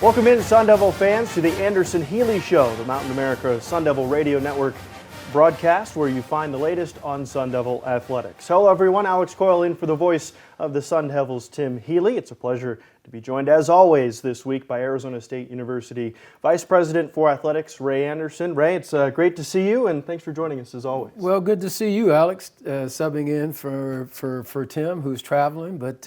Welcome in, Sun Devil fans, to the Anderson Healey Show, the Mountain America Sun Devil Radio Network broadcast where you find the latest on Sun Devil athletics. Hello everyone, Alex Coil in for the voice of the Sun Devils, Tim Healey. It's a pleasure to be joined as always this week by Arizona State University Vice President for Athletics, Ray Anderson. Ray, it's great to see you and thanks for joining us as always. Well, good to see you, Alex, subbing in for Tim, who's traveling, but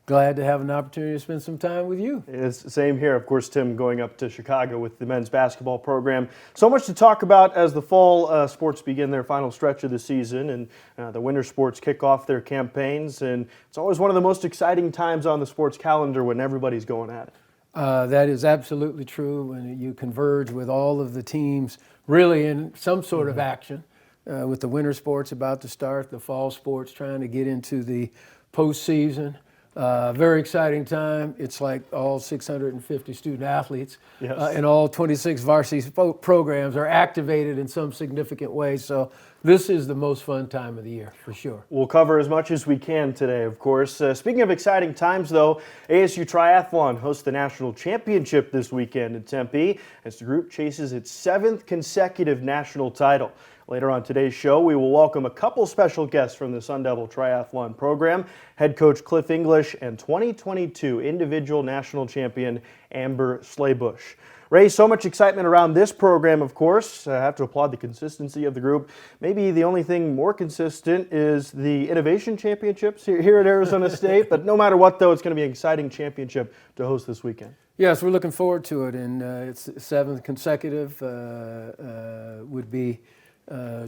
glad to have an opportunity to spend some time with you. It's the same here. Of course, Tim going up to Chicago with the men's basketball program. So much to talk about as the fall sports begin their final stretch of the season and the winter sports kick off their campaigns. And it's always one of the most exciting times on the sports calendar when everybody's going at it. That is absolutely true. When you converge with all of the teams really in some sort of action, with the winter sports about to start, the fall sports trying to get into the postseason. Very exciting time. It's like all 650 student athletes and all 26 varsity programs are activated in some significant way. So this is the most fun time of the year, for sure. We'll cover as much as we can today, of course. Speaking of exciting times, though, ASU Triathlon hosts the national championship this weekend in Tempe as the group chases its 7th consecutive national title. Later on today's show, we will welcome a couple special guests from the Sun Devil Triathlon program, head coach Cliff English and 2022 individual national champion Amber Schlebusch. Ray, so much excitement around this program, of course. I have to applaud the consistency of the group. Maybe the only thing more consistent is the Innovation Championships here at Arizona State. But no matter what, though, it's going to be an exciting championship to host this weekend. Yes, we're looking forward to it. And it's 7th consecutive would be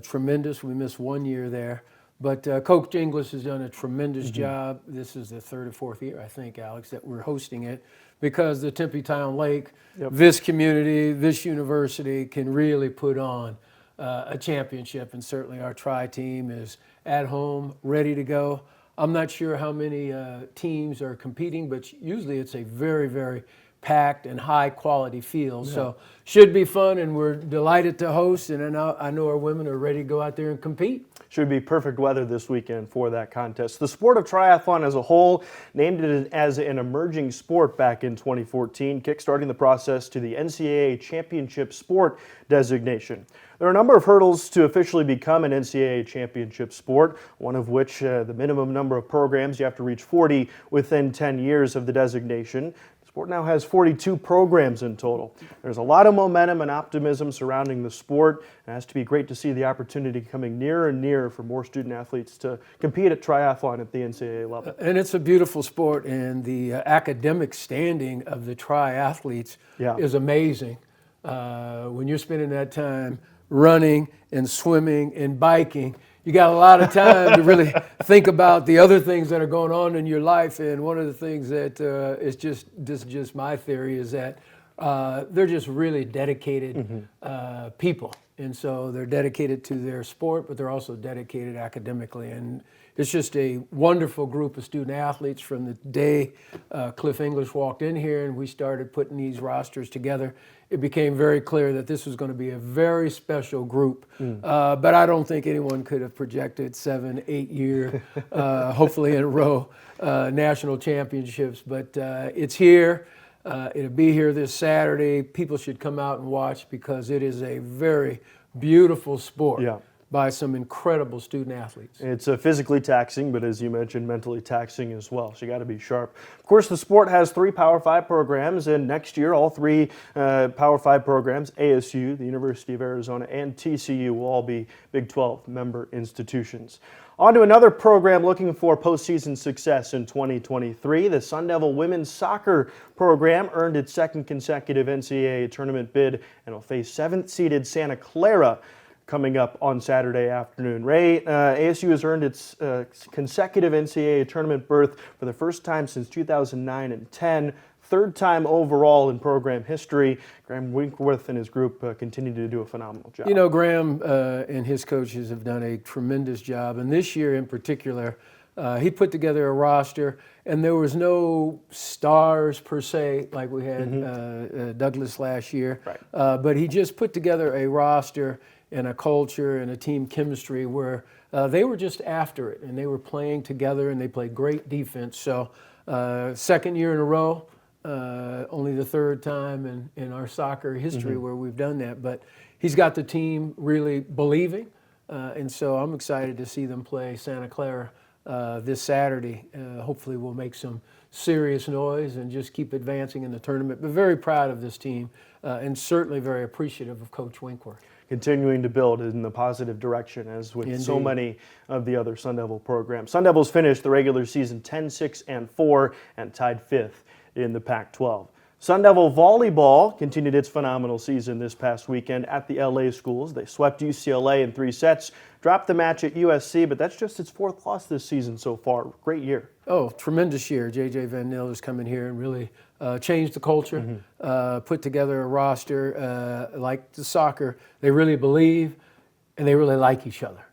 tremendous. We missed 1 year there. But Coach English has done a tremendous job. This is the 3rd or 4th year, I think, Alex, that we're hosting it because the Tempe Town Lake, this community, this university can really put on a championship. And certainly our Tri team is at home, ready to go. I'm not sure how many teams are competing, but usually it's a very, very packed and high quality field. So should be fun, and we're delighted to host, and I know our women are ready to go out there and compete. Should be perfect weather this weekend for that contest. The sport of triathlon as a whole named it as an emerging sport back in 2014, kickstarting the process to the NCAA championship sport designation. There are a number of hurdles to officially become an NCAA championship sport, one of which the minimum number of programs, you have to reach 40 within 10 years of the designation. Sport now has 42 programs in total. There's a lot of momentum and optimism surrounding the sport. It has to be great to see the opportunity coming nearer and nearer for more student athletes to compete at triathlon at the NCAA level. And it's a beautiful sport, and the academic standing of the triathletes is amazing. When you're spending that time running and swimming and biking, you got a lot of time to really think about the other things that are going on in your life. And one of the things that this is just my theory, is that they're just really dedicated people. And so they're dedicated to their sport, but they're also dedicated academically. And it's just a wonderful group of student athletes from the day Cliff English walked in here and we started putting these rosters together. It became very clear that this was going to be a very special group. But I don't think anyone could have projected 7, 8 year, hopefully in a row, national championships. But it's here. It'll be here this Saturday. People should come out and watch because it is a very beautiful sport by some incredible student athletes. It's physically taxing, but as you mentioned, mentally taxing as well. So you got to be sharp. Of course, the sport has 3 Power 5 programs, and next year all 3 Power 5 programs, ASU, the University of Arizona, and TCU will all be Big 12 member institutions. On to another program looking for postseason success in 2023. The Sun Devil women's soccer program earned its 2nd consecutive NCAA tournament bid and will face 7th-seeded Santa Clara coming up on Saturday afternoon. Ray, ASU has earned its consecutive NCAA tournament berth for the first time since 2009 and 10. 3rd time overall in program history. Graham Winkworth and his group continue to do a phenomenal job. You know, Graham and his coaches have done a tremendous job. And this year in particular, he put together a roster, and there was no stars per se like we had Douglas last year. But he just put together a roster and a culture and a team chemistry where they were just after it, and they were playing together, and they played great defense. So 2nd year in a row, only the third time in our soccer history where we've done that. But he's got the team really believing, and so I'm excited to see them play Santa Clara this Saturday. Hopefully we'll make some serious noise and just keep advancing in the tournament. But very proud of this team and certainly very appreciative of Coach Winkworth. Continuing to build in the positive direction as with so many of the other Sun Devil programs. Sun Devils finished the regular season 10-6-4 and tied 5th in the Pac-12. Sun Devil volleyball continued its phenomenal season this past weekend at the LA schools. They swept UCLA in 3 sets, dropped the match at USC, but that's just its 4th loss this season so far. Great year. Oh, tremendous year. J.J. Van Nil has come in here and really changed the culture, put together a roster like the soccer. They really believe and they really like each other.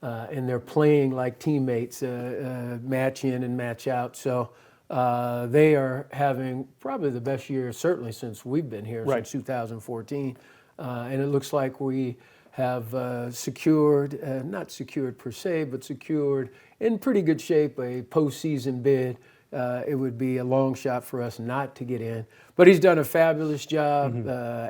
And they're playing like teammates, match in and match out. So they are having probably the best year, certainly since we've been here, since 2014. And it looks like we have secured, not secured per se, but secured in pretty good shape a postseason bid. It would be a long shot for us not to get in. But he's done a fabulous job.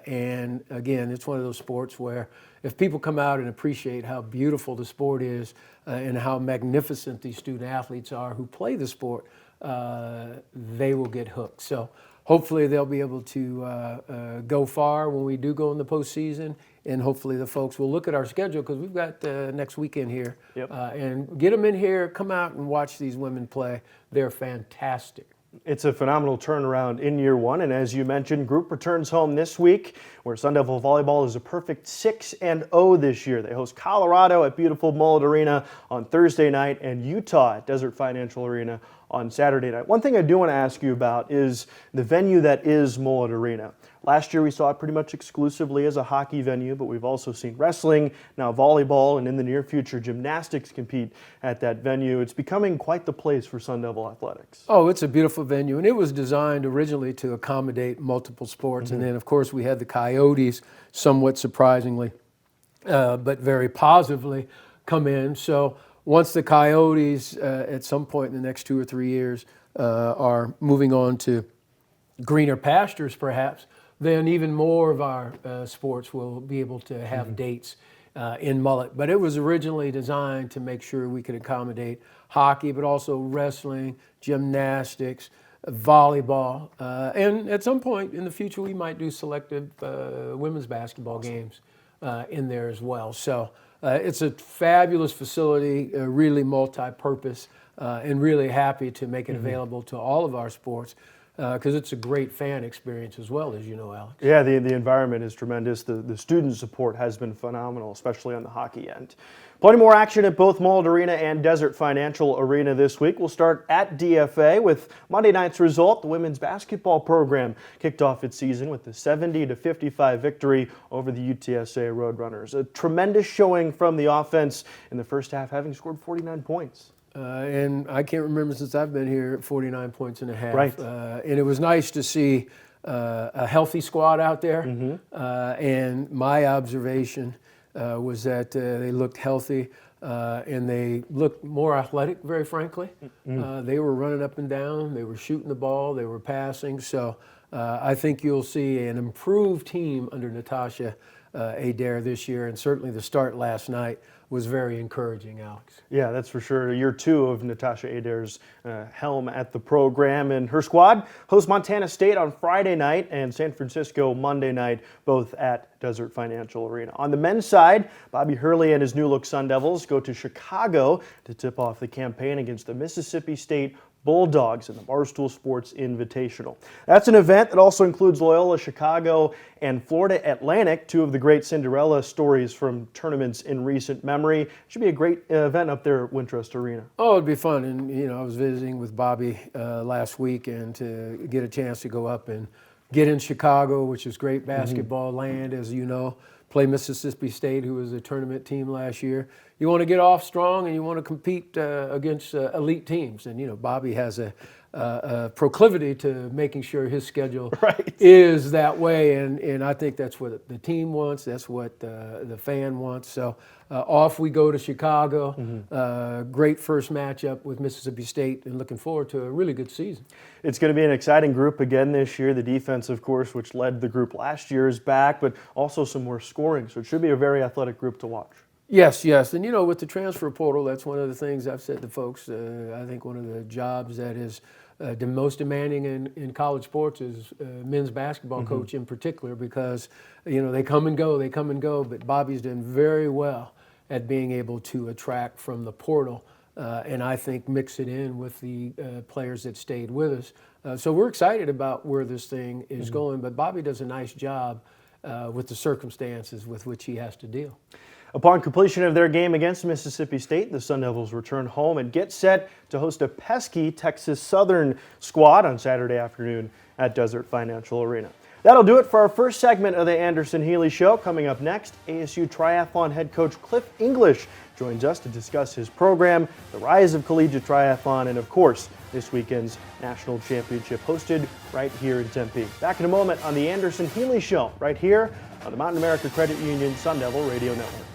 And again, it's one of those sports where if people come out and appreciate how beautiful the sport is and how magnificent these student athletes are who play the sport, they will get hooked. So hopefully they'll be able to go far when we do go in the postseason, and hopefully the folks will look at our schedule because we've got next weekend here, and get them in here, come out and watch these women play. They're fantastic. It's a phenomenal turnaround in year one, and as you mentioned, group returns home this week, where Sun Devil volleyball is a perfect 6-0 this year. They host Colorado at beautiful Mullet Arena on Thursday night and Utah at Desert Financial Arena on Saturday night. One thing I do want to ask you about is the venue that is Mullet Arena. Last year we saw it pretty much exclusively as a hockey venue, but we've also seen wrestling, now volleyball, and in the near future gymnastics compete at that venue. It's becoming quite the place for Sun Devil athletics. Oh, it's a beautiful venue, and it was designed originally to accommodate multiple sports. And then, of course, we had the Coyotes, somewhat surprisingly, but very positively, come in. So once the Coyotes, at some point in the next 2 or 3 years, are moving on to greener pastures, perhaps, then even more of our sports will be able to have dates in Mullet. But it was originally designed to make sure we could accommodate hockey, but also wrestling, gymnastics, volleyball, and at some point in the future we might do selective women's basketball games in there as well. So it's a fabulous facility, really multi-purpose, and really happy to make it available to all of our sports. Because it's a great fan experience as well, as you know, Alex. Yeah, the environment is tremendous. The student support has been phenomenal, especially on the hockey end. Plenty more action at both Mullet Arena and Desert Financial Arena this week. We'll start at DFA with Monday night's result. The women's basketball program kicked off its season with a 70-55 victory over the UTSA Roadrunners. A tremendous showing from the offense in the first half, having scored 49 points. And I can't remember since I've been here 49 points and a half. Right. And it was nice to see a healthy squad out there. And my observation was that they looked healthy and they looked more athletic, very frankly. They were running up and down. They were shooting the ball. They were passing. So I think you'll see an improved team under Natasha Adair this year. And certainly the start last night was very encouraging, Alex. Yeah, that's for sure. Year 2 of Natasha Adair's helm at the program. And her squad hosts Montana State on Friday night and San Francisco Monday night, both at Desert Financial Arena. On the men's side, Bobby Healey and his new look Sun Devils go to Chicago to tip off the campaign against the Mississippi State Bulldogs in the Barstool Sports Invitational. That's an event that also includes Loyola Chicago and Florida Atlantic, 2 of the great Cinderella stories from tournaments in recent memory. Should be a great event up there at Wintrust Arena. Oh, it'd be fun. And, you know, I was visiting with Bobby last week, and to get a chance to go up and get in Chicago, which is great basketball land, as you know, play Mississippi State, who was a tournament team last year. You want to get off strong and you want to compete against elite teams. And, Bobby has a proclivity to making sure his schedule is that way. And I think that's what the team wants. That's what the fan wants. So off we go to Chicago. Great first matchup with Mississippi State, and looking forward to a really good season. It's going to be an exciting group again this year. The defense, of course, which led the group last year, is back, but also some more scoring. So it should be a very athletic group to watch. Yes. And, with the transfer portal, that's one of the things I've said to folks. I think one of the jobs that is the most demanding in college sports is men's basketball coach in particular, because, they come and go. But Bobby's done very well at being able to attract from the portal and I think mix it in with the players that stayed with us. So we're excited about where this thing is going, but Bobby does a nice job with the circumstances with which he has to deal. Upon completion of their game against Mississippi State, the Sun Devils return home and get set to host a pesky Texas Southern squad on Saturday afternoon at Desert Financial Arena. That'll do it for our first segment of the Anderson Healey Show. Coming up next, ASU Triathlon head coach Cliff English joins us to discuss his program, the rise of collegiate triathlon, and of course, this weekend's national championship hosted right here in Tempe. Back in a moment on the Anderson Healey Show, right here on the Mountain America Credit Union Sun Devil Radio Network.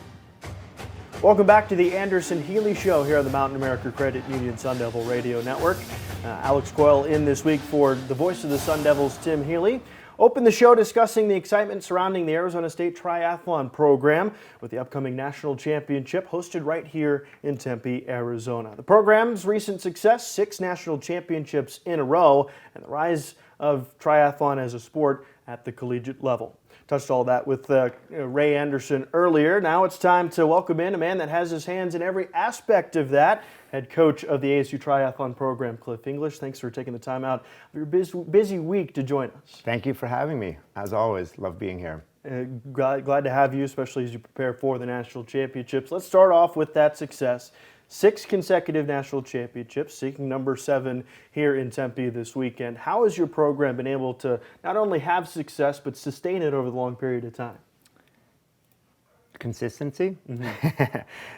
Welcome back to the Anderson Healey Show here on the Mountain America Credit Union Sun Devil Radio Network. Alex Coil in this week for the voice of the Sun Devils, Tim Healey. Opened the show discussing the excitement surrounding the Arizona State Triathlon program with the upcoming national championship hosted right here in Tempe, Arizona. The program's recent success, 6 national championships in a row, and the rise of triathlon as a sport at the collegiate level. Touched all that with Ray Anderson earlier. Now it's time to welcome in a man that has his hands in every aspect of that. Head coach of the ASU Triathlon program, Cliff English. Thanks for taking the time out of your busy week to join us. Thank you for having me. As always, love being here. Glad to have you, especially as you prepare for the national championships. Let's start off with that success. 6 consecutive national championships, seeking number 7 here in Tempe this weekend. How has your program been able to not only have success, but sustain it over the long period of time? Consistency.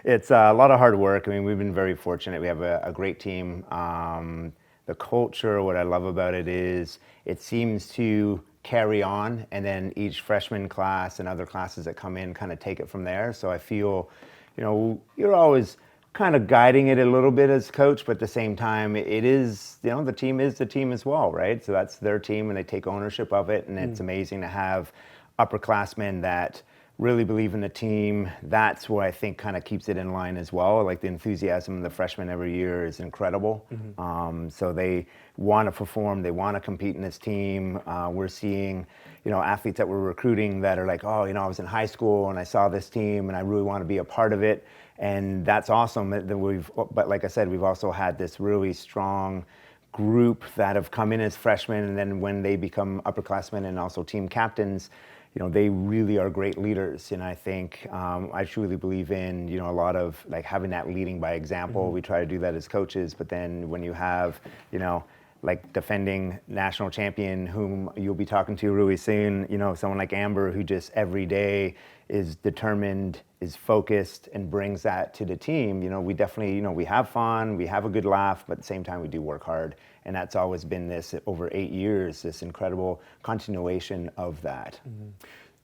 It's a lot of hard work. I mean, we've been very fortunate. We have a great team. The culture, what I love about it is it seems to carry on, and then each freshman class and other classes that come in kind of take it from there. So I feel, you're always kind of guiding it a little bit as coach, but at the same time, it is, the team is the team as well, right? So that's their team, and they take ownership of it, and it's amazing to have upperclassmen that really believe in the team. That's what I think kind of keeps it in line as well. Like the enthusiasm of the freshmen every year is incredible. So they want to perform, they want to compete in this team. We're seeing, athletes that we're recruiting that are like, oh, I was in high school and I saw this team and I really want to be a part of it. And that's awesome. But like I said, we've also had this really strong group that have come in as freshmen, and then when they become upperclassmen and also team captains, they really are great leaders. And I think I truly believe in, a lot of like having that leading by example. We try to do that as coaches, but then when you have, like defending national champion whom you'll be talking to really soon, someone like Amber who just every day is determined, is focused, and brings that to the team. We definitely, we have fun, we have a good laugh, but at the same time we do work hard. And that's always been this, over 8 years, this incredible continuation of that.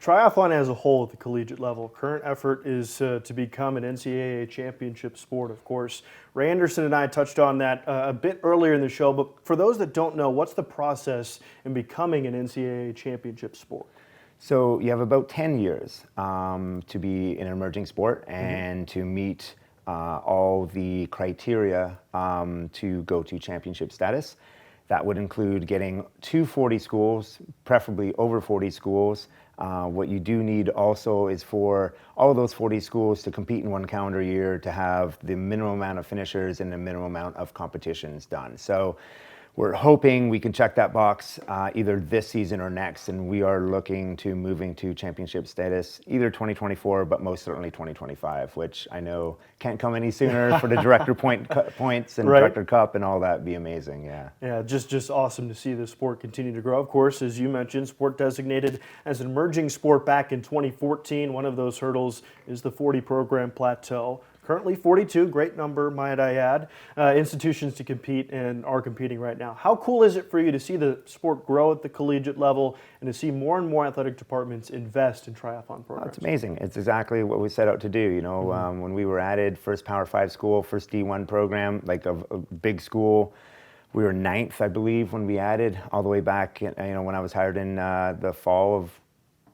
Triathlon as a whole at the collegiate level, current effort is to become an NCAA championship sport, of course. Ray Anderson and I touched on that a bit earlier in the show, but for those that don't know, what's the process in becoming an NCAA championship sport? So you have about 10 years to be an emerging sport and to meet all the criteria to go to championship status. That would include getting to 40 schools, preferably over 40 schools. What you do need also is for all of those 40 schools to compete in one calendar year to have the minimum amount of finishers and the minimum amount of competitions done. So we're hoping we can check that box either this season or next, and we are looking to moving to championship status either 2024, but most certainly 2025, which I know can't come any sooner for the director points and director cup and all that. Be amazing, yeah. Yeah, just awesome to see the sport continue to grow. Of course, as you mentioned, sport designated as an emerging sport back in 2014. One of those hurdles is the 40 program plateau. Currently 42, great number, might I add, institutions to compete and are competing right now. How cool is it for you to see the sport grow at the collegiate level and to see more and more athletic departments invest in triathlon programs? It's amazing. It's exactly what we set out to do. You know, when we were added, first Power 5 school, first D1 program, like a big school. We were 9th, I believe, when we added, all the way back, when I was hired in the fall of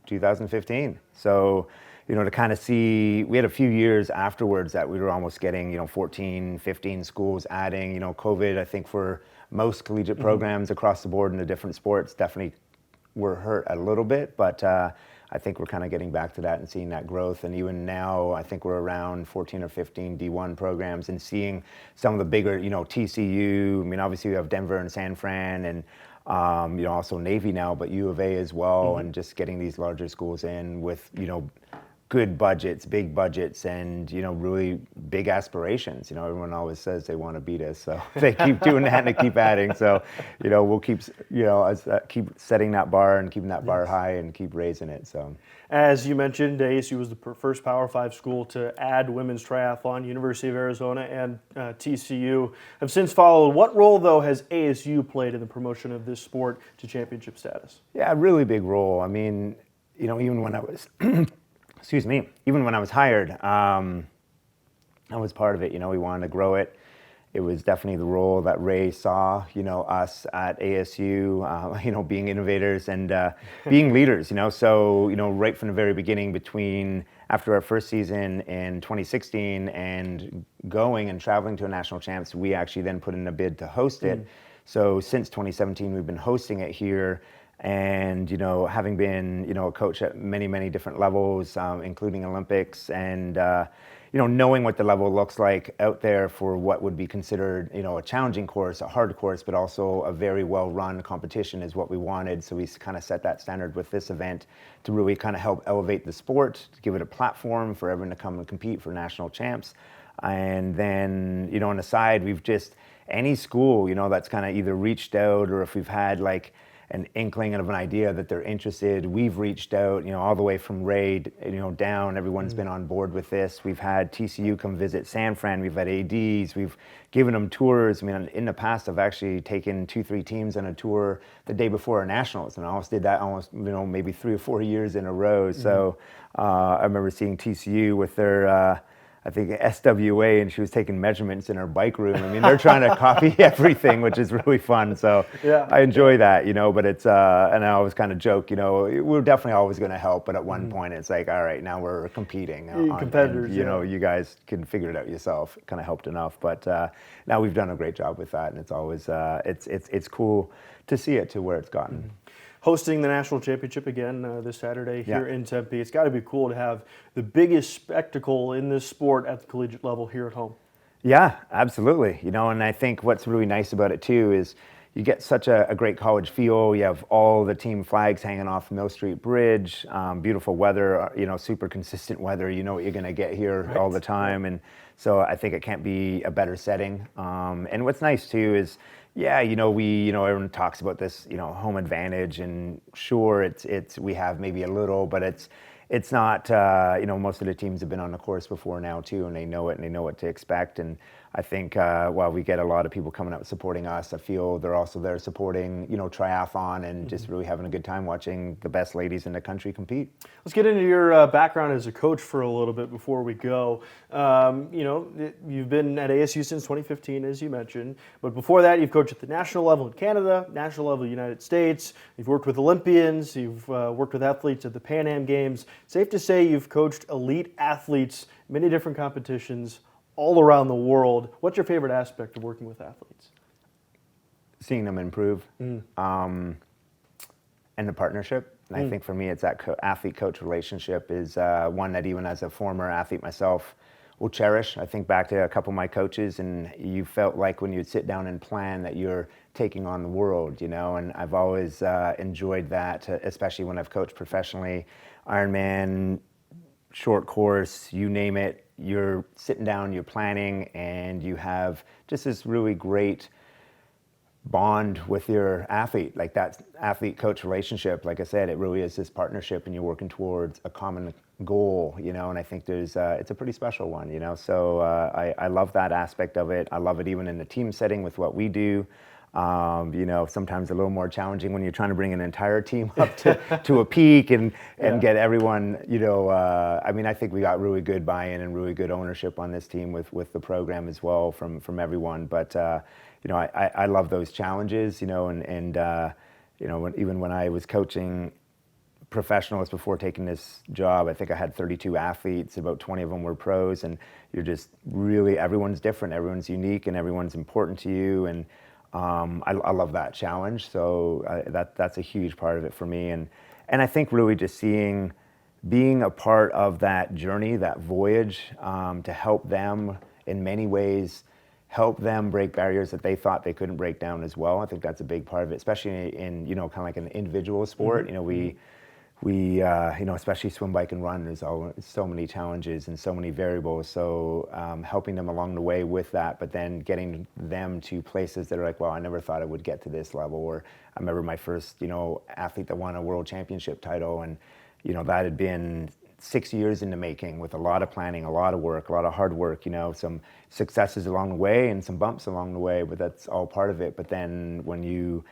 2015. So, to kind of see, we had a few years afterwards that we were almost getting, 14, 15 schools adding, COVID, I think for most collegiate programs across the board in the different sports definitely were hurt a little bit, but I think we're kind of getting back to that and seeing that growth. And even now, I think we're around 14 or 15 D1 programs and seeing some of the bigger, TCU, I mean, obviously we have Denver and San Fran and also Navy now, but U of A as well, and just getting these larger schools in with, good budgets, big budgets, and really big aspirations. Everyone always says they want to beat us, so they keep doing that and they keep adding. So we'll keep keep setting that bar and keeping that bar high and keep raising it. So as you mentioned, ASU was the first Power 5 school to add women's triathlon. University of Arizona and TCU have since followed. What role, though, has ASU played in the promotion of this sport to championship status? Yeah, a really big role. I mean, even when I was even when I was hired, I was part of it. We wanted to grow it. It was definitely the role that Ray saw, us at ASU, being innovators and being leaders, So, right from the very beginning after our first season in 2016 and going and traveling to a national champs, we actually then put in a bid to host it. So since 2017, we've been hosting it here. And, having been, a coach at many, many different levels, including Olympics, and, knowing what the level looks like out there for what would be considered, a challenging course, a hard course, but also a very well-run competition is what we wanted. So we kind of set that standard with this event to really kind of help elevate the sport, to give it a platform for everyone to come and compete for national champs. And then, on the side, we've just, any school, that's kind of either reached out or if we've had like, an inkling of an idea that they're interested. We've reached out, all the way from Ray, down. Everyone's been on board with this. We've had TCU come visit San Fran. We've had ADs. We've given them tours. I mean, in the past, I've actually taken 2-3 teams on a tour the day before our nationals, and I almost did that maybe 3 or 4 years in a row. So I remember seeing TCU with their I think SWA, and she was taking measurements in her bike room. I mean, they're trying to copy everything, which is really fun. So I enjoy that, but it's, and I always kind of joke, we're definitely always going to help, but at one point it's like, all right, now we're competing. Competitors, and, you guys can figure it out yourself. It kind of helped enough, but now we've done a great job with that, and it's always, it's cool to see it to where it's gotten. Hosting the national championship again this Saturday here in Tempe. It's got to be cool to have the biggest spectacle in this sport at the collegiate level here at home. Yeah, absolutely. And I think what's really nice about it too is you get such a great college feel. You have all the team flags hanging off Mill Street Bridge, beautiful weather, super consistent weather. You know what you're going to get here all the time. And so I think it can't be a better setting. And what's nice too is, everyone talks about this, home advantage, and sure, we have maybe a little, but it's not, most of the teams have been on the course before now too, and they know it and they know what to expect. And I think while we get a lot of people coming out supporting us, I feel they're also there supporting, triathlon and just really having a good time watching the best ladies in the country compete. Let's get into your background as a coach for a little bit before we go. You've been at ASU since 2015, as you mentioned, but before that, you've coached at the national level in Canada, national level in the United States. You've worked with Olympians. You've worked with athletes at the Pan Am Games. Safe to say you've coached elite athletes, many different competitions, all around the world. What's your favorite aspect of working with athletes? Seeing them improve, and the partnership. And I think for me, it's that athlete-coach relationship is one that even as a former athlete myself, will cherish. I think back to a couple of my coaches, and you felt like when you'd sit down and plan that you're taking on the world, and I've always enjoyed that, especially when I've coached professionally. Ironman, short course, you name it, you're sitting down, you're planning, and you have just this really great bond with your athlete, like that athlete-coach relationship. Like I said, it really is this partnership, and you're working towards a common goal, and I think it's a pretty special one, So I love that aspect of it. I love it even in the team setting with what we do. Sometimes a little more challenging when you're trying to bring an entire team up to a peak and get everyone, I think we got really good buy-in and really good ownership on this team with the program as well from everyone. But, I love those challenges, even when I was coaching professionals before taking this job, I think I had 32 athletes, about 20 of them were pros, and you're just really, everyone's different, everyone's unique, and everyone's important to you. And I love that challenge, so that's a huge part of it for me, and I think really just being a part of that journey, that voyage, to help them in many ways, help them break barriers that they thought they couldn't break down as well. I think that's a big part of it, especially in kind of like an individual sport. We especially swim, bike, and run, there's so many challenges and so many variables. So helping them along the way with that, but then getting them to places that are like, well, I never thought I would get to this level. Or I remember my first, athlete that won a world championship title, and that had been 6 years in the making, with a lot of planning, a lot of work, a lot of hard work. Some successes along the way and some bumps along the way, but that's all part of it. But then when you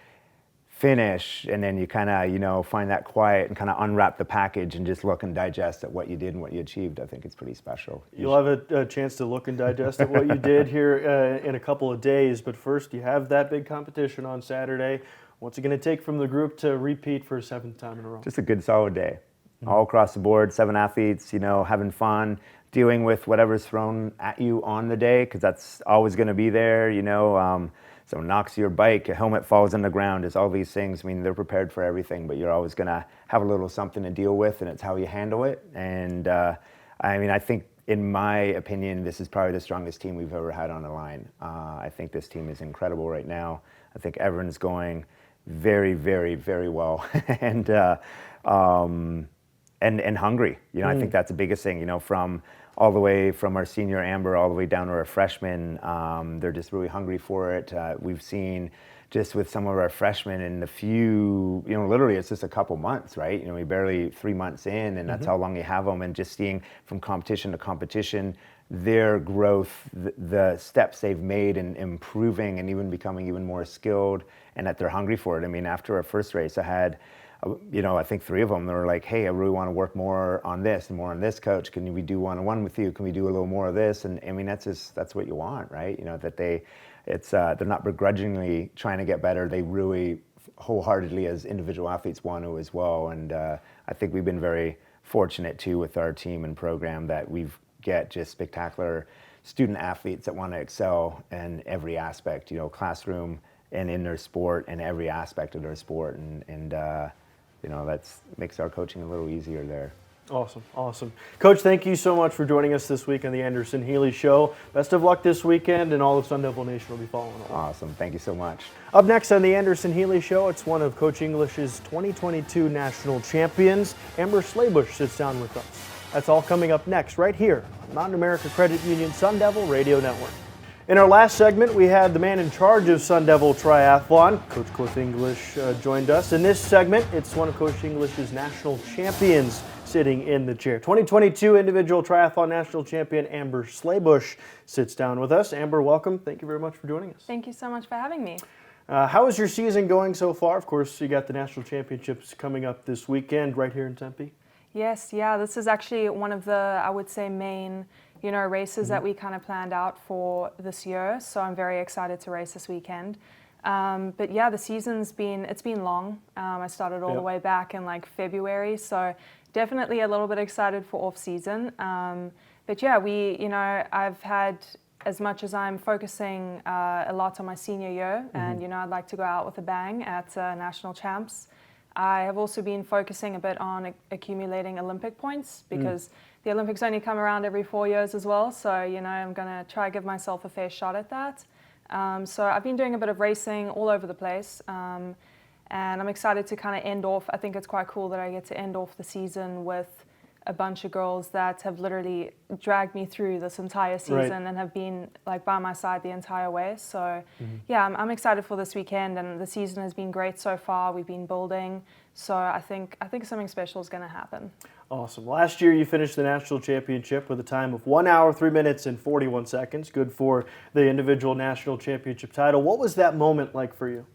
finish and then you kind of find that quiet and kind of unwrap the package and just look and digest at what you did and what you achieved, I think it's pretty special. You'll have a chance to look and digest at what you did here in a couple of days, but first you have that big competition on Saturday. What's it going to take from the group to repeat for a 7th time in a row? Just a good solid day. All across the board, 7 athletes, having fun, dealing with whatever's thrown at you on the day, because that's always going to be there. Someone knocks your bike, a helmet falls on the ground, it's all these things. I mean, they're prepared for everything, but you're always going to have a little something to deal with, and it's how you handle it. And I think, in my opinion, this is probably the strongest team we've ever had on the line. I think this team is incredible right now. I think everyone's going very, very, very well, and hungry. I think that's the biggest thing. From all the way from our senior Amber all the way down to our freshmen, they're just really hungry for it. We've seen just with some of our freshmen in the few, literally it's just a couple months, right? We barely 3 months in, and that's how long you have them. And just seeing from competition to competition, their growth, the steps they've made in improving and even becoming even more skilled, and that they're hungry for it. I mean, after our first race, I had I think 3 of them, they were like, hey, I really want to work more on this and more on this, coach. Can we do one-on-one with you? Can we do a little more of this? And I mean, that's what you want, right? That they're not begrudgingly trying to get better. They really wholeheartedly as individual athletes want to as well. And I think we've been very fortunate too with our team and program that we've get just spectacular student athletes that want to excel in every aspect, classroom and in their sport and every aspect of their sport. And that makes our coaching a little easier there. Awesome. Coach, thank you so much for joining us this week on the Anderson Healey Show. Best of luck this weekend, and all of Sun Devil Nation will be following along. Awesome. Thank you so much. Up next on the Anderson Healey Show, it's one of Coach English's 2022 national champions. Amber Schlebusch sits down with us. That's all coming up next right here on Mountain America Credit Union Sun Devil Radio Network. In our last segment, we had the man in charge of Sun Devil Triathlon, Coach Cliff English, joined us. In this segment, it's one of Coach English's national champions sitting in the chair. 2022 individual triathlon national champion Amber Schlebusch sits down with us. Amber, welcome. Thank you very much for joining us. Thank you so much for having me. How is your season going so far? Of course, you got the national championships coming up this weekend right here in Tempe. Yes, this is actually one of the, I would say, main races that we kind of planned out for this year. So I'm very excited to race this weekend. But yeah, the season's been long. I started all the way back in like February, so definitely a little bit excited for off season. But yeah, I've had, as much as I'm focusing a lot on my senior year, and I'd like to go out with a bang at national champs. I have also been focusing a bit on accumulating Olympic points because the Olympics only come around every 4 years as well. So, I'm going to try to give myself a fair shot at that. So I've been doing a bit of racing all over the place. And I'm excited to kind of end off. I think it's quite cool that I get to end off the season with a bunch of girls that have literally dragged me through this entire season and have been like by my side the entire way. So yeah, I'm excited for this weekend, and the season has been great so far. We've been building, so I think something special is going to happen. Awesome. Last year you finished the national championship with a time of 1 hour, 3 minutes, and 41 seconds. Good for the individual national championship title. What was that moment like for you?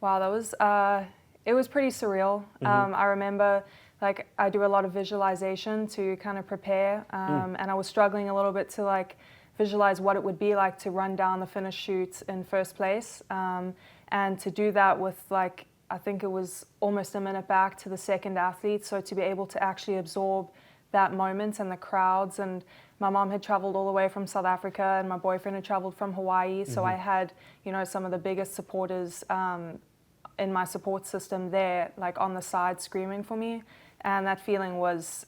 Wow, that was it was pretty surreal. I remember, like, I do a lot of visualization to kind of prepare, and I was struggling a little bit to like visualize what it would be like to run down the finish chute in first place, and to do that with, like, I think it was almost a minute back to the second athlete, so to be able to actually absorb that moment and the crowds. And my mom had traveled all the way from South Africa, and my boyfriend had traveled from Hawaii, so I had, some of the biggest supporters in my support system there, like on the side screaming for me. And that feeling was,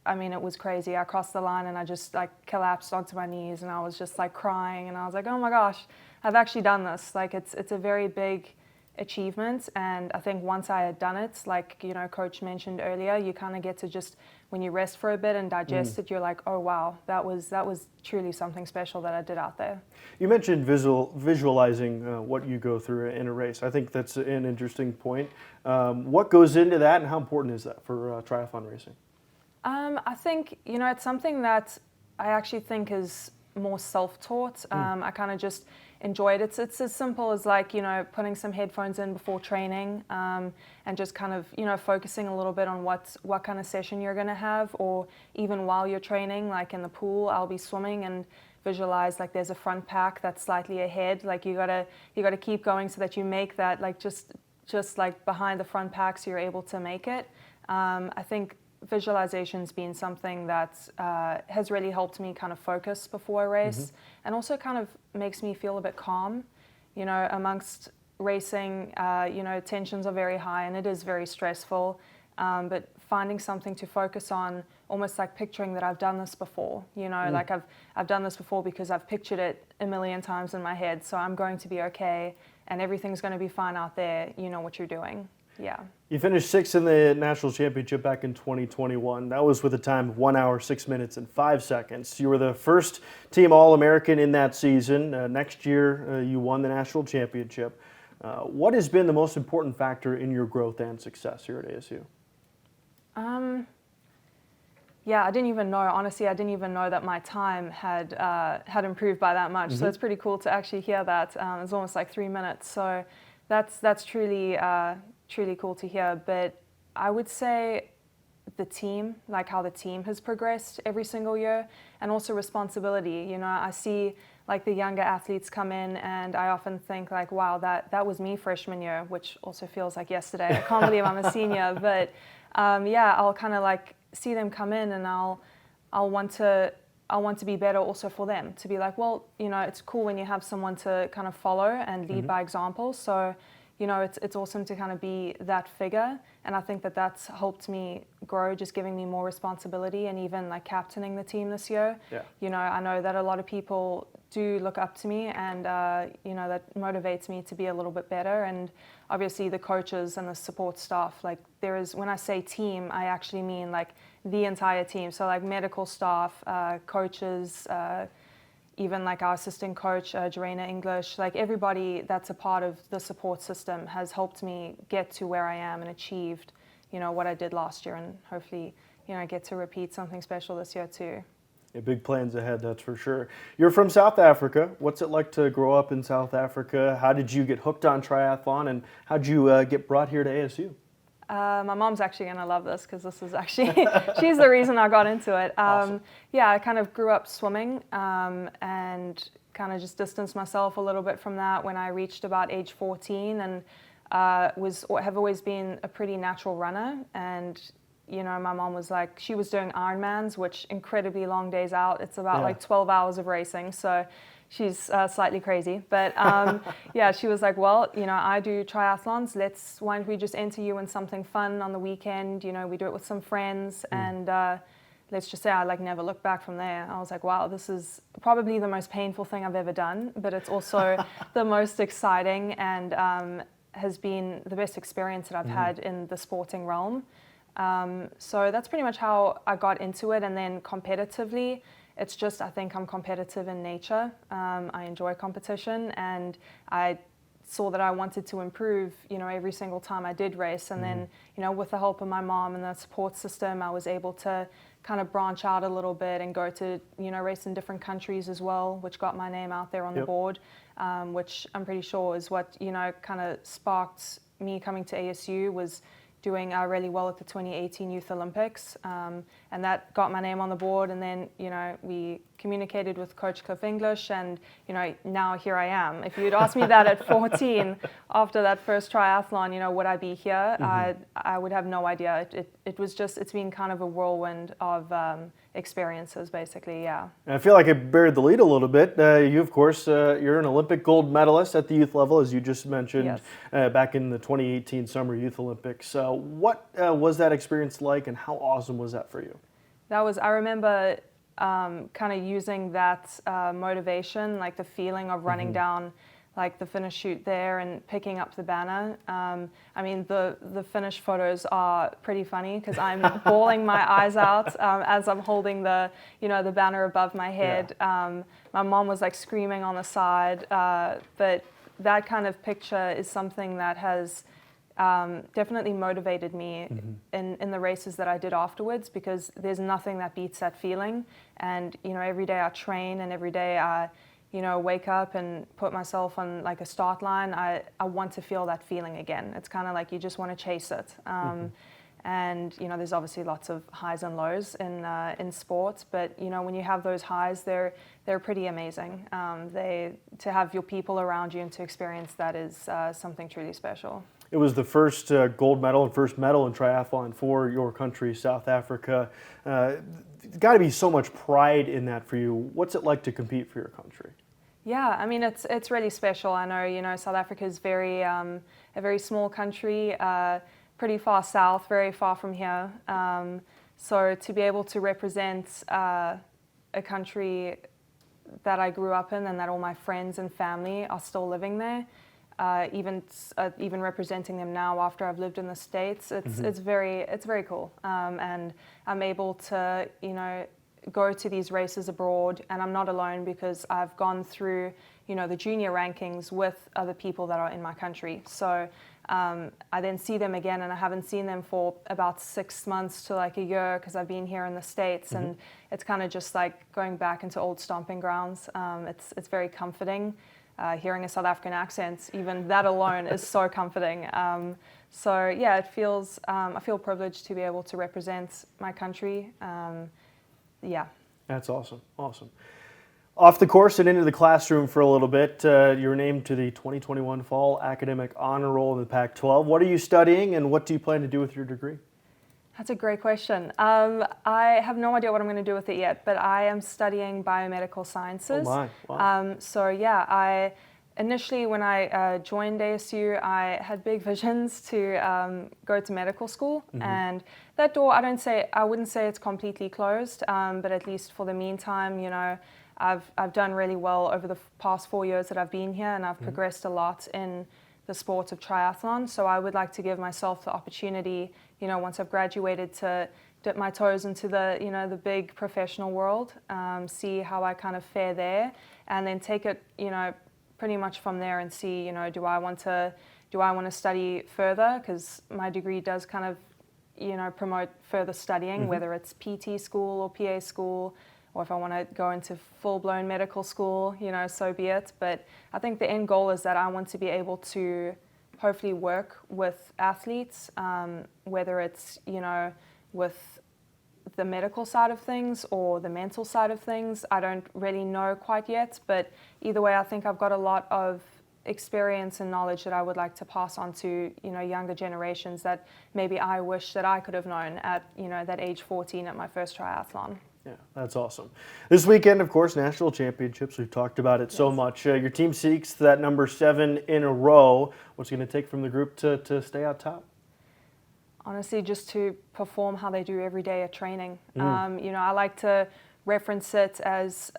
it was crazy. I crossed the line and I just like collapsed onto my knees, and I was just like crying, and I was like, oh my gosh, I've actually done this. Like, it's a very big achievement. And I think once I had done it, like, Coach mentioned earlier, you kind of get to just, when you rest for a bit and digest it, you're like, oh wow, that was truly something special that I did out there. You mentioned visualizing what you go through in a race. I think that's an interesting point. What goes into that, and how important is that for triathlon racing? I think, it's something that I actually think is more self-taught. I kind of just enjoy it. It's as simple as like, putting some headphones in before training, and just kind of, focusing a little bit on what kind of session you're going to have, or even while you're training, like in the pool, I'll be swimming and visualize like there's a front pack that's slightly ahead. Like you gotta keep going so that you make that, like just like behind the front pack, so you're able to make it. I think visualization's been something that has really helped me kind of focus before a race, and also kind of makes me feel a bit calm. Amongst racing, tensions are very high and it is very stressful, but finding something to focus on, almost like picturing that I've done this before, like I've done this before because I've pictured it a million times in my head, so I'm going to be okay and everything's going to be fine out there. You know what you're doing. Yeah. You finished sixth in the national championship back in 2021. That was with a time of 1 hour, 6 minutes, and 5 seconds. You were the first team All-American in that season. Next year, you won the national championship. What has been the most important factor in your growth and success here at ASU? Yeah, I didn't even know. Honestly, I didn't even know that my time had improved by that much. So it's pretty cool to actually hear that. It's almost like 3 minutes. So that's truly cool to hear. But I would say the team, like how the team has progressed every single year, and also responsibility. I see like the younger athletes come in, and I often think like, wow, that was me freshman year, which also feels like yesterday. I can't believe I'm a senior. But yeah, I'll kind of like see them come in, and I'll want to be better also for them, to be like, well, it's cool when you have someone to kind of follow and lead by example. So it's awesome to kind of be that figure, and I think that's helped me grow, just giving me more responsibility, and even like captaining the team this year. Yeah. I know that a lot of people do look up to me, and that motivates me to be a little bit better. And obviously the coaches and the support staff, like when I say team, I actually mean like the entire team. So like medical staff, coaches, even like our assistant coach, Jarena English, like everybody that's a part of the support system has helped me get to where I am and achieved, what I did last year, and hopefully, get to repeat something special this year too. Yeah, big plans ahead, that's for sure. You're from South Africa. What's it like to grow up in South Africa? How did you get hooked on triathlon, and how did you get brought here to ASU? My mom's actually going to love this, because this is actually, she's the reason I got into it. Awesome. Yeah, I kind of grew up swimming, and kind of just distanced myself a little bit from that when I reached about age 14, and have always been a pretty natural runner. And my mom was like, she was doing Ironmans, which incredibly long days out. It's about like 12 hours of racing. So, she's slightly crazy. But yeah, she was like, well, I do triathlons. Why don't we just enter you in something fun on the weekend? We do it with some friends, and let's just say I never looked back from there. I was like, wow, this is probably the most painful thing I've ever done, but it's also the most exciting and has been the best experience that I've had in the sporting realm. So that's pretty much how I got into it. And then competitively, it's just, I think I'm competitive in nature. I enjoy competition, and I saw that I wanted to improve, every single time I did race. And then, with the help of my mom and the support system, I was able to kind of branch out a little bit and go to, race in different countries as well, which got my name out there on the board, which I'm pretty sure is what, kind of sparked me coming to ASU, was doing really well at the 2018 Youth Olympics, and that got my name on the board. And then, we communicated with Coach Cliff English, and, now here I am. If you'd asked me that at 14, after that first triathlon, would I be here? I would have no idea. It's been kind of a whirlwind of experiences, basically, yeah. And I feel like I buried the lead a little bit. You, of course, you're an Olympic gold medalist at the youth level, as you just mentioned, back in the 2018 Summer Youth Olympics. What was that experience like, and how awesome was that for you? I remember kind of using that motivation, like the feeling of running down the finish chute there and picking up the banner. I mean, the finish photos are pretty funny because I'm bawling my eyes out as I'm holding the banner above my head. My mom was screaming on the side, but that kind of picture is something that has definitely motivated me in the races that I did afterwards, because there's nothing that beats that feeling. And every day I train, and every day I wake up and put myself on a start line. I want to feel that feeling again. It's kind of you just want to chase it. And there's obviously lots of highs and lows in sports, but when you have those highs, they're pretty amazing. To have your people around you and to experience that is something truly special. It was the first gold medal and first medal in triathlon for your country, South Africa. Got to be so much pride in that for you. What's it like to compete for your country? Yeah, I mean, it's really special. I know, South Africa is a very small country, pretty far south, very far from here. So to be able to represent a country that I grew up in and that all my friends and family are still living there, even representing them now after I've lived in the States, it's very cool. And I'm able to, go to these races abroad, and I'm not alone because I've gone through, the junior rankings with other people that are in my country. So I then see them again, and I haven't seen them for about 6 months to a year because I've been here in the States, and it's kind of just going back into old stomping grounds. It's very comforting. Hearing a South African accent, even that alone is so comforting. So yeah, it feels, I feel privileged to be able to represent my country. Yeah. That's awesome. Awesome. Off the course and into the classroom for a little bit. You were named to the 2021 Fall Academic Honor Roll in the Pac-12. What are you studying, and what do you plan to do with your degree? That's a great question. I have no idea what I'm going to do with it yet, but I am studying biomedical sciences. Oh my. Wow. So yeah, initially when I joined ASU, I had big visions to go to medical school, and that door, I wouldn't say it's completely closed, but at least for the meantime, I've done really well over the past 4 years that I've been here, and I've progressed a lot in the sport of triathlon. So I would like to give myself the opportunity, once I've graduated, to dip my toes into the, the big professional world, see how I kind of fare there, and then take it, pretty much from there and see, do I want to study further? Because my degree does kind of, promote further studying, whether it's PT school or PA school, or if I want to go into full-blown medical school, so be it. But I think the end goal is that I want to be able to hopefully work with athletes, whether it's, with the medical side of things or the mental side of things. I don't really know quite yet, but either way, I think I've got a lot of experience and knowledge that I would like to pass on to, younger generations that maybe I wish that I could have known at, that age 14 at my first triathlon. Yeah, that's awesome. This weekend, of course, national championships. We've talked about it so much. Your team seeks that number 7 in a row. What's it going to take from the group to stay out top? Honestly, just to perform how they do every day at training. I like to reference it as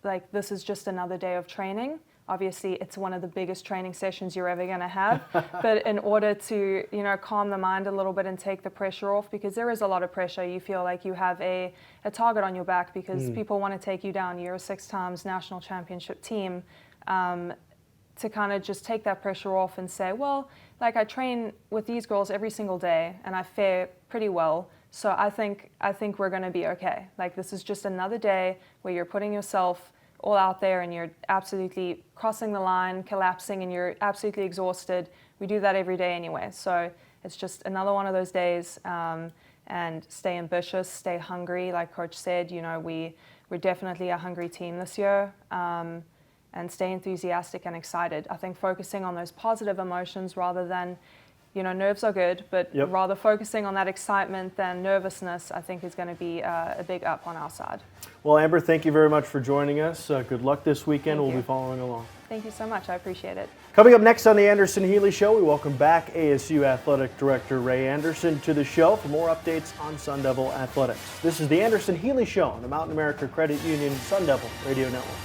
like this is just another day of training. Obviously, it's one of the biggest training sessions you're ever going to have. But in order to, calm the mind a little bit and take the pressure off, because there is a lot of pressure. You feel like you have a target on your back because people want to take you down. You're a 6 times national championship team. To kind of just take that pressure off and say, well, like I train with these girls every single day and I fare pretty well. So I think we're going to be okay. Like this is just another day where you're putting yourself all out there and you're absolutely crossing the line, collapsing, and you're absolutely exhausted. We do that every day anyway. So it's just another one of those days. And stay ambitious, stay hungry. Like Coach said, we're definitely a hungry team this year. And stay enthusiastic and excited. I think focusing on those positive emotions rather than, nerves are good, but rather focusing on that excitement than nervousness, I think is going to be a big up on our side. Well, Amber, thank you very much for joining us. Good luck this weekend. We'll be following along. Thank you so much. I appreciate it. Coming up next on the Anderson Healey Show, we welcome back ASU Athletic Director Ray Anderson to the show for more updates on Sun Devil athletics. This is the Anderson Healey Show on the Mountain America Credit Union Sun Devil Radio Network.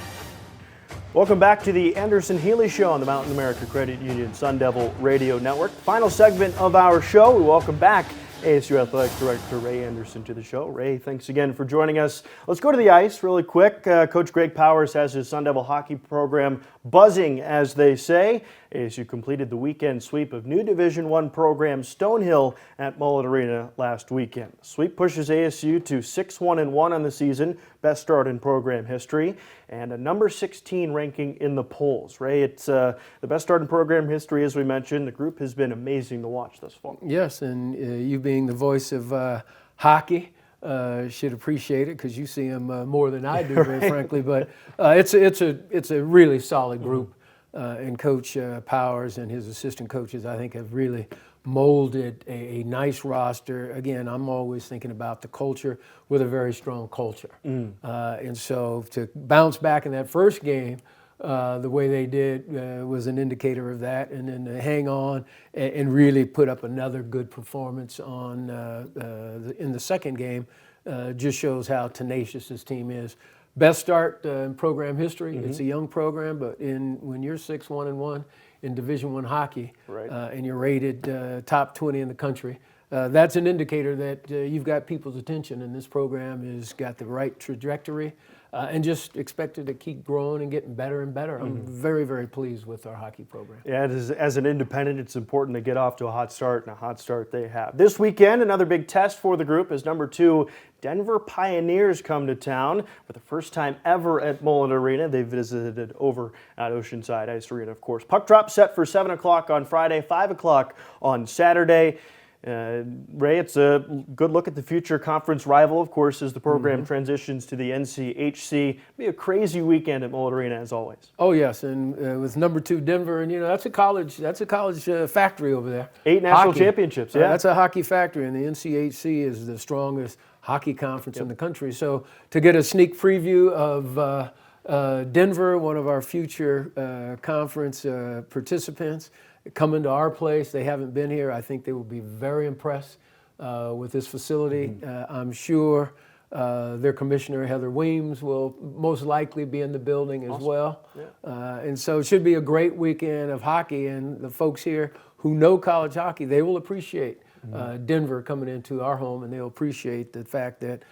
Welcome back to the Anderson Healey Show on the Mountain America Credit Union Sun Devil Radio Network. Final segment of our show. We welcome back ASU Athletic Director Ray Anderson to the show. Ray, thanks again for joining us. Let's go to the ice really quick. Coach Greg Powers has his Sun Devil hockey program buzzing, as they say. ASU completed the weekend sweep of new Division I program Stonehill at Mullet Arena last weekend. The sweep pushes ASU to 6-1-1 on the season, best start in program history, and a number 16 ranking in the polls. Ray, it's the best start in program history, as we mentioned. The group has been amazing to watch thus far. Yes, and you being the voice of hockey, should appreciate it because you see them more than I do, very frankly. But it's a really solid group, and Coach Powers and his assistant coaches, I think, have really molded a nice roster. Again, I'm always thinking about the culture with a very strong culture, and so to bounce back in that first game the way they did was an indicator of that, and then to hang on and really put up another good performance on in the second game just shows how tenacious this team is. Best start in program history. It's a young program, but when you're 6-1-1 in Division I hockey, and you're rated top 20 in the country, that's an indicator that you've got people's attention, and this program has got the right trajectory. And just expected to keep growing and getting better and better. I'm very, very pleased with our hockey program. Yeah, as an independent, it's important to get off to a hot start, and a hot start they have. This weekend, another big test for the group as number 2 Denver Pioneers come to town for the first time ever at Mullet Arena. They visited over at Oceanside Ice Arena, of course. Puck drop set for 7 o'clock on Friday, 5 o'clock on Saturday. Ray, it's a good look at the future conference rival, of course, as the program transitions to the NCHC. It'll be a crazy weekend at Mullet Arena, as always. Oh yes, and with number 2 Denver, and that's a college factory over there. 8 national championships. Yeah, that's a hockey factory, and the NCHC is the strongest hockey conference in the country. So to get a sneak preview of Denver, one of our future conference participants, coming to our place. They haven't been here. I think they will be very impressed with this facility. I'm sure their commissioner, Heather Weems, will most likely be in the building as well. Yeah. And so it should be a great weekend of hockey, and the folks here who know college hockey, they will appreciate Denver coming into our home, and they'll appreciate the fact that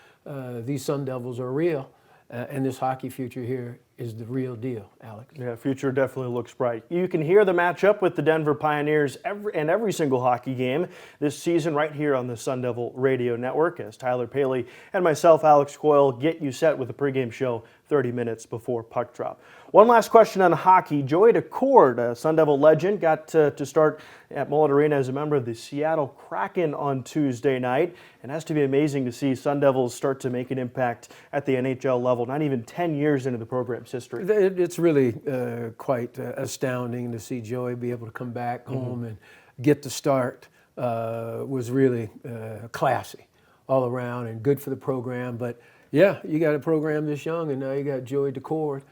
these Sun Devils are real, and this hockey future here is the real deal, Alex. Yeah, future definitely looks bright. You can hear the matchup with the Denver Pioneers every single hockey game this season right here on the Sun Devil Radio Network as Tyler Paley and myself, Alex Coil, get you set with a pregame show 30 minutes before puck drop. One last question on hockey. Joey DeCord, a Sun Devil legend, got to start at Mullet Arena as a member of the Seattle Kraken on Tuesday night. And it has to be amazing to see Sun Devils start to make an impact at the NHL level, not even 10 years into the program's history. It's really quite astounding to see Joey be able to come back home and get the start. Was really classy all around and good for the program. But Yeah, you got a program this young, and now you got Joey DeCord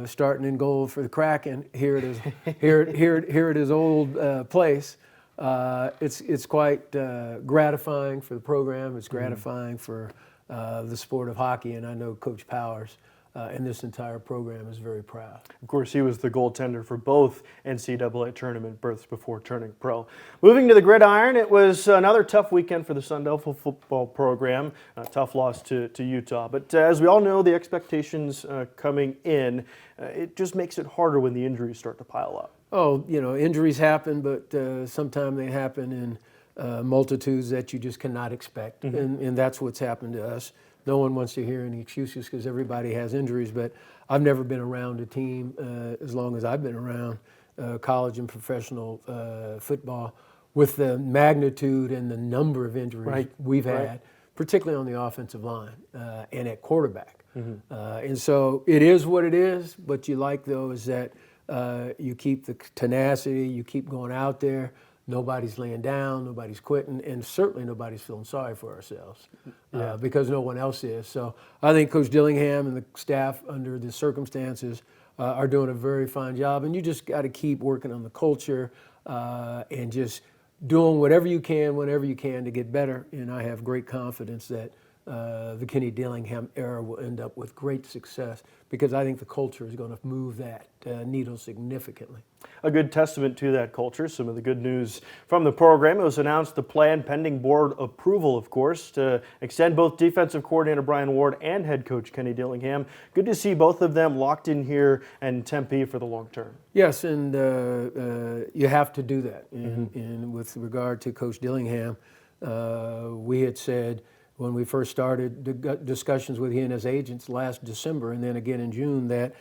starting in goal for the Kraken here at his here at his old place. It's quite gratifying for the program. It's gratifying for the sport of hockey, and I know Coach Powers and this entire program is very proud. Of course, he was the goaltender for both NCAA tournament berths before turning pro. Moving to the gridiron, it was another tough weekend for the Sun Devil football program. A tough loss to Utah. But as we all know, the expectations coming in, it just makes it harder when the injuries start to pile up. Oh, injuries happen, but sometimes they happen in multitudes that you just cannot expect. And that's what's happened to us. No one wants to hear any excuses because everybody has injuries, but I've never been around a team as long as I've been around college and professional football with the magnitude and the number of injuries we've had, particularly on the offensive line and at quarterback. And so it is what it is. What you like, though, is that you keep the tenacity, you keep going out there. Nobody's laying down, nobody's quitting, and certainly nobody's feeling sorry for ourselves because no one else is. So I think Coach Dillingham and the staff under the circumstances are doing a very fine job, and you just got to keep working on the culture and just doing whatever you can, whenever you can to get better. And I have great confidence that the Kenny Dillingham era will end up with great success because I think the culture is going to move that needle significantly. A good testament to that culture. Some of the good news from the program. It was announced the plan pending board approval, of course, to extend both defensive coordinator Brian Ward and head coach Kenny Dillingham. Good to see both of them locked in here in Tempe for the long term. Yes, and you have to do that. And with regard to Coach Dillingham, we had said when we first started discussions with he and his agents last December and then again in June that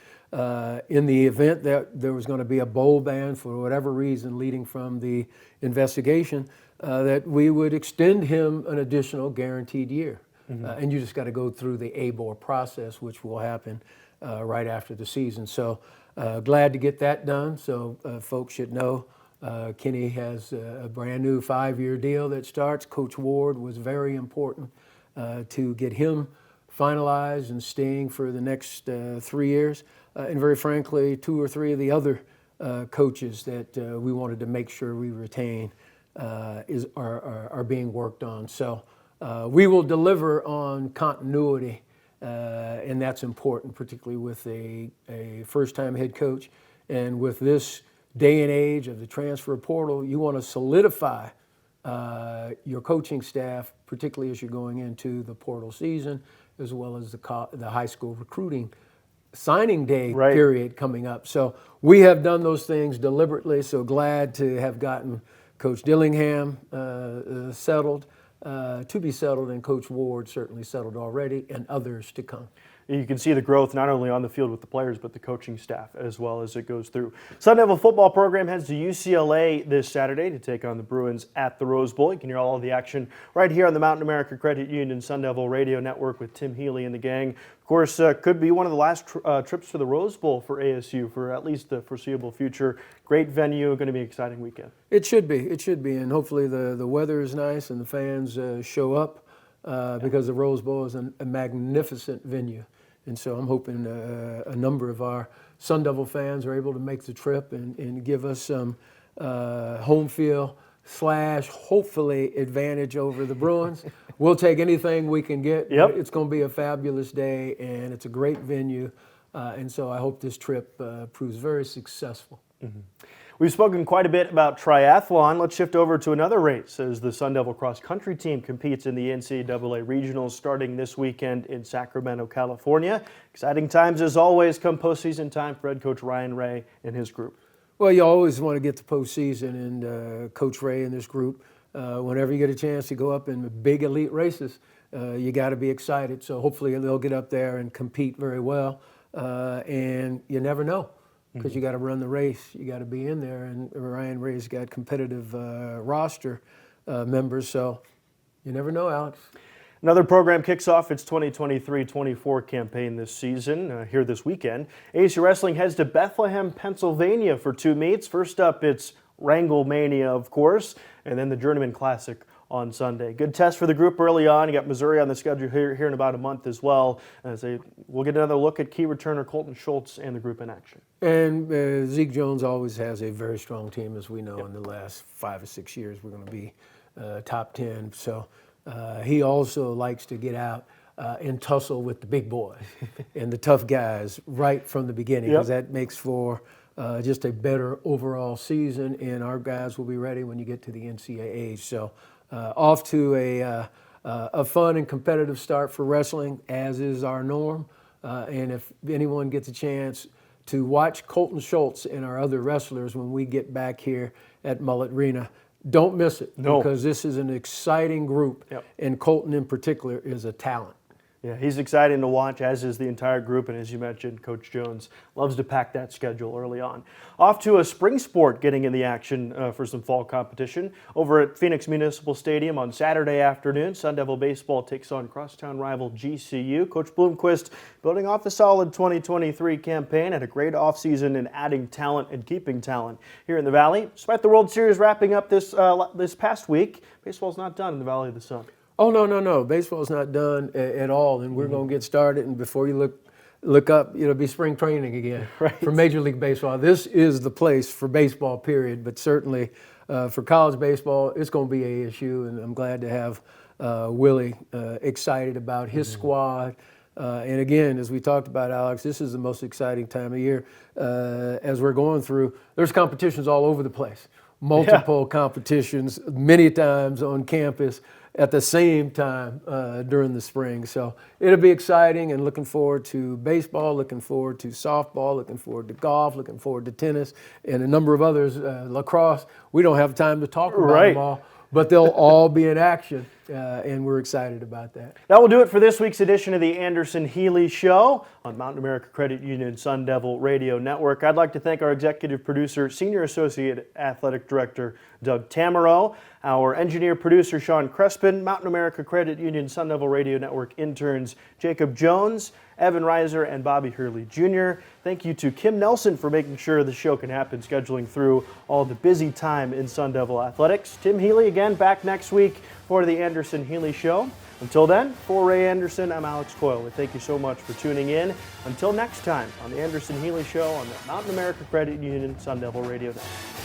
in the event that there was going to be a bowl ban for whatever reason leading from the investigation, that we would extend him an additional guaranteed year. And you just got to go through the ABOR process, which will happen right after the season. So glad to get that done. So folks should know Kenny has a brand new 5-year deal that starts. Coach Ward was very important to get him finalized and staying for the next 3 years. And very frankly, 2 or 3 of the other coaches that we wanted to make sure we retain are being worked on. So we will deliver on continuity, and that's important, particularly with a first-time head coach. And with this day and age of the transfer portal, you want to solidify your coaching staff, particularly as you're going into the portal season, as well as the high school recruiting signing day period coming up. So we have done those things deliberately, so glad to have gotten Coach Dillingham settled, to be settled, and Coach Ward certainly settled already, and others to come. You can see the growth not only on the field with the players, but the coaching staff as well as it goes through. Sun Devil football program heads to UCLA this Saturday to take on the Bruins at the Rose Bowl. You can hear all of the action right here on the Mountain America Credit Union Sun Devil Radio Network with Tim Healey and the gang. Of course, could be one of the last trips to the Rose Bowl for ASU for at least the foreseeable future. Great venue, going to be an exciting weekend. It should be, and hopefully the weather is nice and the fans show up because the Rose Bowl is a magnificent venue. And so I'm hoping a number of our Sun Devil fans are able to make the trip and give us some home field / hopefully advantage over the Bruins. We'll take anything we can get. It's going to be a fabulous day, and it's a great venue. And so I hope this trip proves very successful. We've spoken quite a bit about triathlon. Let's shift over to another race as the Sun Devil cross country team competes in the NCAA regionals starting this weekend in Sacramento, California. Exciting times as always come postseason time for head coach Ryan Ray and his group. Well, you always want to get to postseason, and Coach Ray and this group, whenever you get a chance to go up in big elite races, you got to be excited. So hopefully they'll get up there and compete very well, and you never know. Because you got to run the race, you got to be in there, and Ryan Ray's got competitive roster members, so you never know, Alex. Another program kicks off its 2023-24 campaign this season, here this weekend. ASU Wrestling heads to Bethlehem, Pennsylvania for 2 meets. First up, it's Wrangle Mania, of course, and then the Journeyman Classic on Sunday. Good test for the group early on. You got Missouri on the schedule here in about a month as well. We'll get another look at key returner Colton Schultz and the group in action. And Zeke Jones always has a very strong team, as we know. In the last 5 or 6 years, we're going to be top 10. So he also likes to get out and tussle with the big boys and the tough guys right from the beginning, because that makes for just a better overall season, and our guys will be ready when you get to the NCAA. So off to a fun and competitive start for wrestling, as is our norm. And if anyone gets a chance to watch Colton Schultz and our other wrestlers when we get back here at Mullet Arena, don't miss it, because this is an exciting group, and Colton in particular is a talent. Yeah, he's exciting to watch, as is the entire group, and as you mentioned, Coach Jones loves to pack that schedule early on. Off to a spring sport getting in the action for some fall competition. Over at Phoenix Municipal Stadium on Saturday afternoon, Sun Devil Baseball takes on crosstown rival GCU. Coach Bloomquist, building off a solid 2023 campaign, had a great offseason in adding talent and keeping talent here in the Valley. Despite the World Series wrapping up this past week, baseball's not done in the Valley of the Sun. Oh, no. Baseball's not done at all, and we're going to get started. And before you look up, it'll be spring training again for Major League Baseball. This is the place for baseball, period. But certainly for college baseball, it's going to be ASU, and I'm glad to have Willie excited about his squad. And again, as we talked about, Alex, this is the most exciting time of year as we're going through. There's competitions all over the place, multiple competitions, many times on campus at the same time during the spring. So it'll be exciting, and looking forward to baseball, looking forward to softball, looking forward to golf, looking forward to tennis, and a number of others. Lacrosse, we don't have time to talk about them all, but they'll all be in action, and we're excited about that. That will do it for this week's edition of the Anderson Healey Show on Mountain America Credit Union Sun Devil Radio Network. I'd like to thank our executive producer, Senior Associate Athletic Director Doug Tamaro, our engineer producer Sean Crespin, Mountain America Credit Union Sun Devil Radio Network interns Jacob Jones, Evan Reiser, and Bobby Hurley Jr. Thank you to Kim Nelson for making sure the show can happen, scheduling through all the busy time in Sun Devil athletics. Tim Healey again back next week for the Anderson Healey Show. Until then, for Ray Anderson, I'm Alex Coil. Thank you so much for tuning in. Until next time on the Anderson Healey Show on the Mountain America Credit Union Sun Devil Radio Network.